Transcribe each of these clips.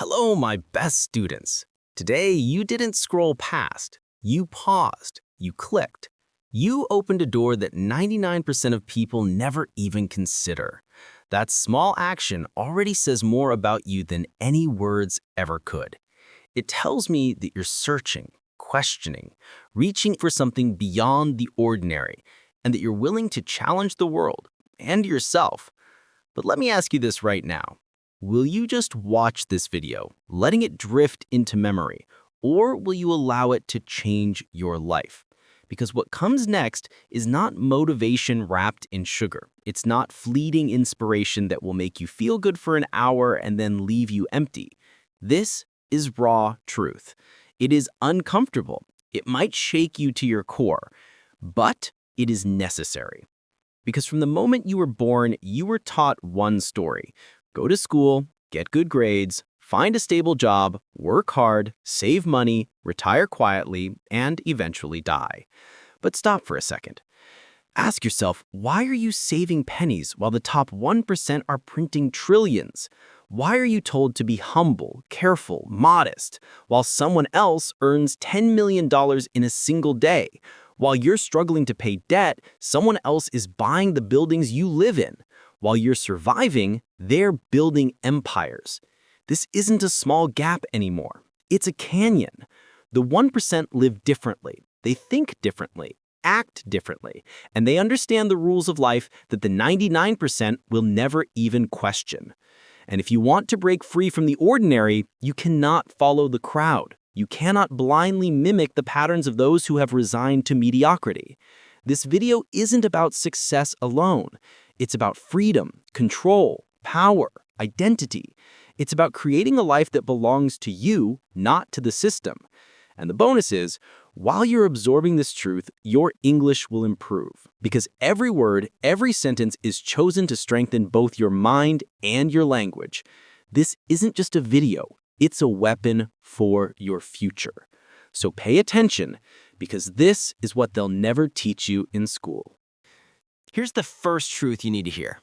Hello, my best students. Today, you didn't scroll past. You paused. You clicked. You opened a door that 99% of people never even consider. That small action already says more about you than any words ever could. It tells me that you're searching, questioning, reaching for something beyond the ordinary, and that you're willing to challenge the world and yourself. But let me ask you this right now. Will you just watch this video, letting it drift into memory, or will you allow it to change your life? Because what comes next is not motivation wrapped in sugar. It's not fleeting inspiration that will make you feel good for an hour and then leave you empty. This is raw truth. It is uncomfortable. It might shake you to your core, but it is necessary. Because from the moment you were born, you were taught one story. Go to school, get good grades, find a stable job, work hard, save money, retire quietly, and eventually die. But stop for a second. Ask yourself, why are you saving pennies while the top 1% are printing trillions? Why are you told to be humble, careful, modest, while someone else earns $10 million in a single day? While you're struggling to pay debt, someone else is buying the buildings you live in. While you're surviving, they're building empires. This isn't a small gap anymore. It's a canyon. The 1% live differently. They think differently, act differently, and they understand the rules of life that the 99% will never even question. And if you want to break free from the ordinary, you cannot follow the crowd. You cannot blindly mimic the patterns of those who have resigned to mediocrity. This video isn't about success alone. It's about freedom, control, power, identity. It's about creating a life that belongs to you, not to the system. And the bonus is, while you're absorbing this truth, your English will improve. Because every word, every sentence is chosen to strengthen both your mind and your language. This isn't just a video. It's a weapon for your future. So pay attention, because this is what they'll never teach you in school. Here's the first truth you need to hear.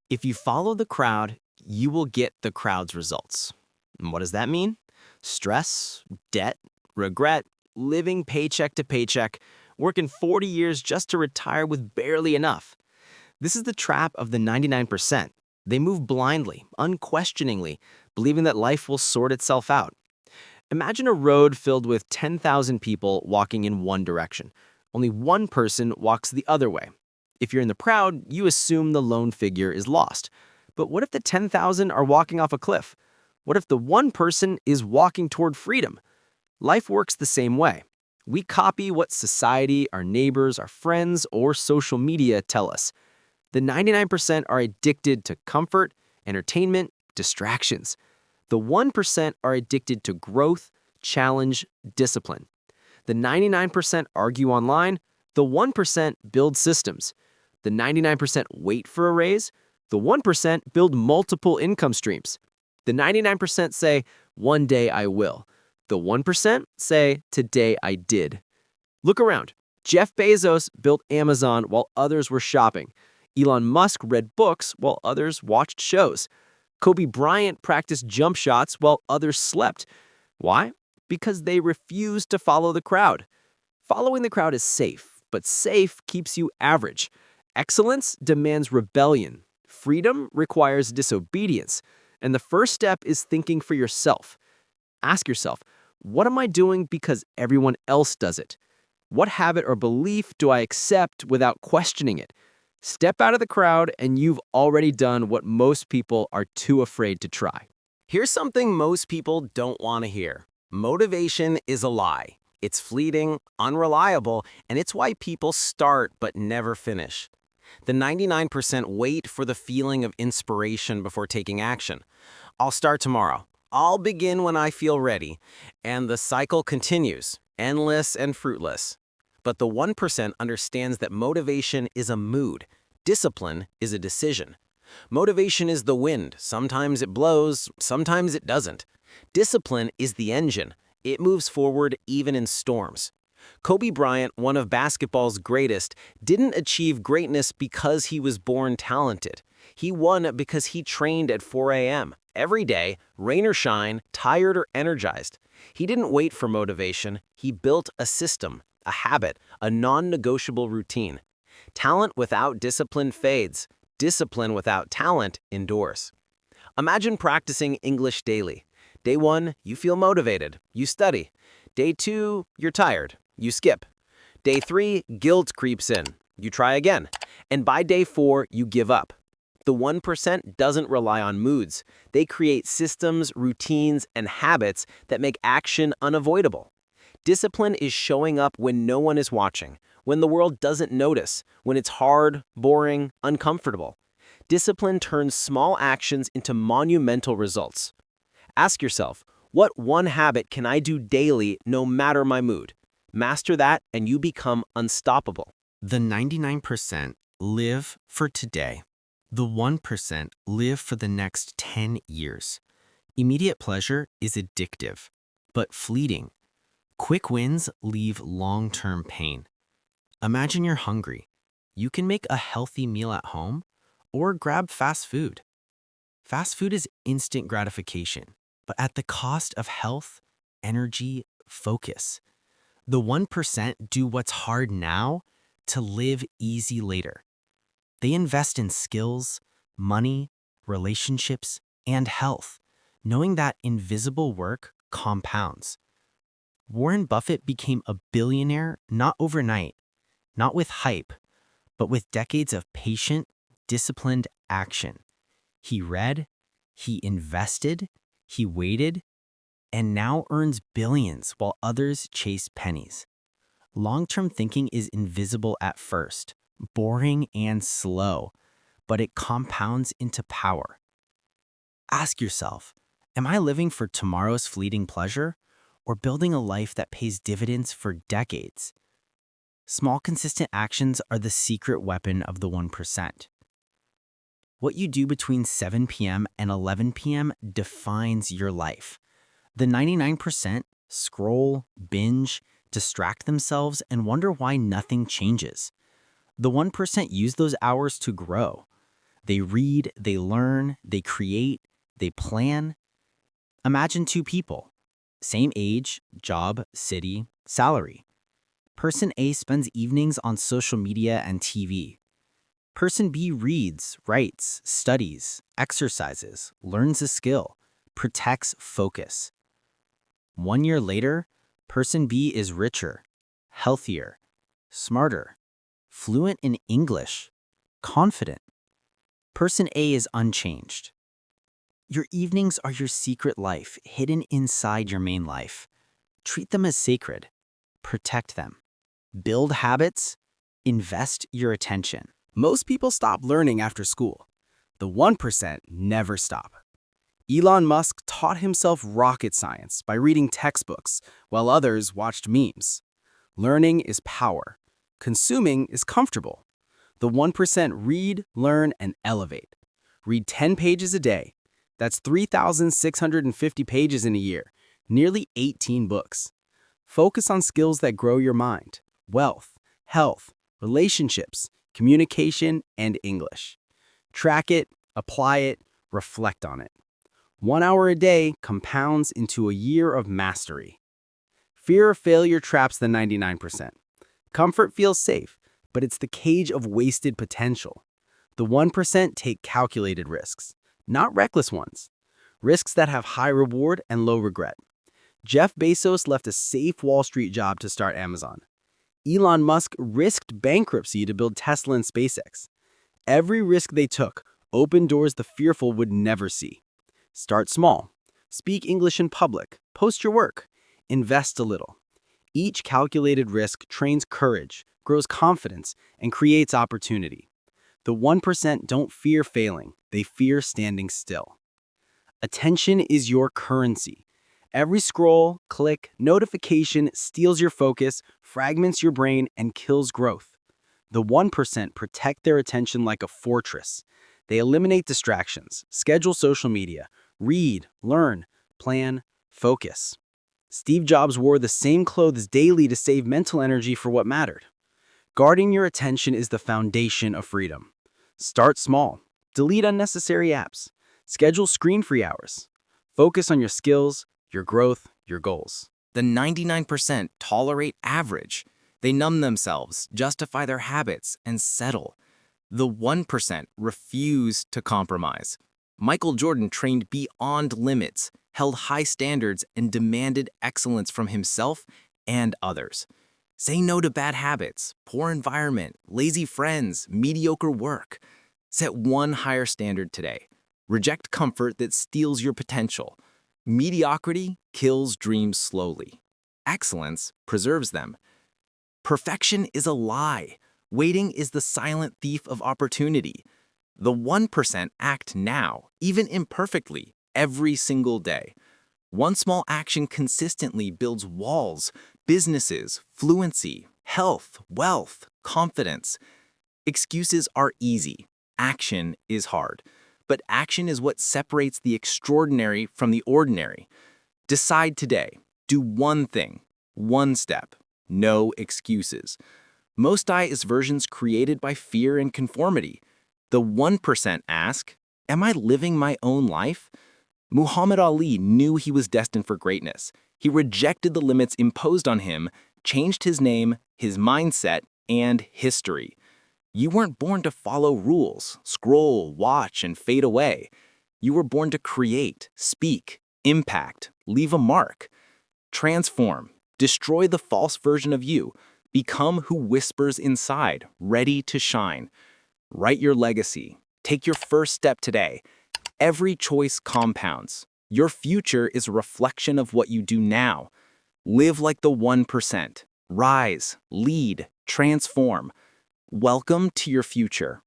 If you follow the crowd, you will get the crowd's results. And what does that mean? Stress, debt, regret, living paycheck to paycheck, working 40 years just to retire with barely enough. This is the trap of the 99%. They move blindly, unquestioningly, believing that life will sort itself out. Imagine a road filled with 10,000 people walking in one direction. Only one person walks the other way. If you're in the crowd, you assume the lone figure is lost. But what if the 10,000 are walking off a cliff? What if the one person is walking toward freedom? Life works the same way. We copy what society, our neighbors, our friends, or social media tell us. The 99% are addicted to comfort, entertainment, distractions. The 1% are addicted to growth, challenge, discipline. The 99% argue online. The 1% build systems. The 99% wait for a raise. The 1% build multiple income streams. The 99% say, one day I will. The 1% say, today I did. Look around. Jeff Bezos built Amazon while others were shopping. Elon Musk read books while others watched shows. Kobe Bryant practiced jump shots while others slept. Why? Because they refused to follow the crowd. Following the crowd is safe, but safe keeps you average. Excellence demands rebellion. Freedom requires disobedience. And the first step is thinking for yourself. Ask yourself, what am I doing because everyone else does it? What habit or belief do I accept without questioning it? Step out of the crowd and you've already done what most people are too afraid to try. Here's something most people don't want to hear. Motivation is a lie. It's fleeting, unreliable, and it's why people start but never finish. The 99% wait for the feeling of inspiration before taking action. I'll start tomorrow. I'll begin when I feel ready. And the cycle continues, endless and fruitless. But the 1% understands that motivation is a mood. Discipline is a decision. Motivation is the wind. Sometimes it blows, sometimes it doesn't. Discipline is the engine. It moves forward even in storms. Kobe Bryant, one of basketball's greatest, didn't achieve greatness because he was born talented. He won because he trained at 4 a.m. every day, rain or shine, tired or energized. He didn't wait for motivation. He built a system, a habit, a non-negotiable routine. Talent without discipline fades. Discipline without talent endures. Imagine practicing English daily. Day 1, you feel motivated. You study. Day 2, you're tired. You skip. Day 3, guilt creeps in. You try again. And by day 4, you give up. The 1% doesn't rely on moods. They create systems, routines, and habits that make action unavoidable. Discipline is showing up when no one is watching, when the world doesn't notice, when it's hard, boring, uncomfortable. Discipline turns small actions into monumental results. Ask yourself, what one habit can I do daily no matter my mood? Master that and you become unstoppable. The 99% live for today. The 1% live for the next 10 years. Immediate pleasure is addictive, but fleeting. Quick wins leave long-term pain. Imagine you're hungry. You can make a healthy meal at home or grab fast food. Fast food is instant gratification, but at the cost of health, energy, focus. The 1% do what's hard now to live easy later. They invest in skills, money, relationships, and health, knowing that invisible work compounds. Warren Buffett became a billionaire not overnight, not with hype, but with decades of patient, disciplined action. He read, he invested, he waited, and now earns billions while others chase pennies. Long-term thinking is invisible at first, boring and slow, but it compounds into power. Ask yourself, am I living for tomorrow's fleeting pleasure or building a life that pays dividends for decades? Small, consistent actions are the secret weapon of the 1%. What you do between 7 p.m. and 11 p.m. defines your life. The 99% scroll, binge, distract themselves, and wonder why nothing changes. The 1% use those hours to grow. They read, they learn, they create, they plan. Imagine 2 people. Same age, job, city, salary. Person A spends evenings on social media and TV. Person B reads, writes, studies, exercises, learns a skill, protects focus. 1 year later, person B is richer, healthier, smarter, fluent in English, confident. Person A is unchanged. Your evenings are your secret life, hidden inside your main life. Treat them as sacred. Protect them. Build habits. Invest your attention. Most people stop learning after school. The 1% never stop. Elon Musk taught himself rocket science by reading textbooks, while others watched memes. Learning is power. Consuming is comfortable. The 1% read, learn, and elevate. Read 10 pages a day. That's 3,650 pages in a year, nearly 18 books. Focus on skills that grow your mind: wealth, health, relationships, communication, and English. Track it, apply it, reflect on it. 1 hour a day compounds into a year of mastery. Fear of failure traps the 99%. Comfort feels safe, but it's the cage of wasted potential. The 1% take calculated risks, not reckless ones. Risks that have high reward and low regret. Jeff Bezos left a safe Wall Street job to start Amazon. Elon Musk risked bankruptcy to build Tesla and SpaceX. Every risk they took opened doors the fearful would never see. Start small. Speak English in public. Post your work. Invest a little. Each calculated risk trains courage, grows confidence, and creates opportunity. The 1% don't fear failing. They fear standing still. Attention is your currency. Every scroll, click, notification steals your focus, fragments your brain, and kills growth. The 1% protect their attention like a fortress. They eliminate distractions, schedule social media, read, learn, plan, focus. Steve Jobs wore the same clothes daily to save mental energy for what mattered. Guarding your attention is the foundation of freedom. Start small. Delete unnecessary apps. Schedule screen-free hours. Focus on your skills, your growth, your goals. The 99% tolerate average. They numb themselves, justify their habits, and settle. The 1% refuse to compromise. Michael Jordan trained beyond limits, held high standards, and demanded excellence from himself and others. Say no to bad habits, poor environment, lazy friends, mediocre work. Set one higher standard today. Reject comfort that steals your potential. Mediocrity kills dreams slowly. Excellence preserves them. Perfection is a lie. Waiting is the silent thief of opportunity. The 1% act now, even imperfectly, every single day. One small action consistently builds walls, businesses, fluency, health, wealth, confidence. Excuses are easy. Action is hard. But action is what separates the extraordinary from the ordinary. Decide today. Do one thing. One step. No excuses. Most I is versions created by fear and conformity. The 1% ask, am I living my own life? Muhammad Ali knew he was destined for greatness. He rejected the limits imposed on him, changed his name, his mindset, and history. You weren't born to follow rules, scroll, watch, and fade away. You were born to create, speak, impact, leave a mark. Transform, destroy the false version of you, become who whispers inside, ready to shine. Write your legacy. Take your first step today. Every choice compounds. Your future is a reflection of what you do now. Live like the 1%. Rise, lead, transform. Welcome to your future.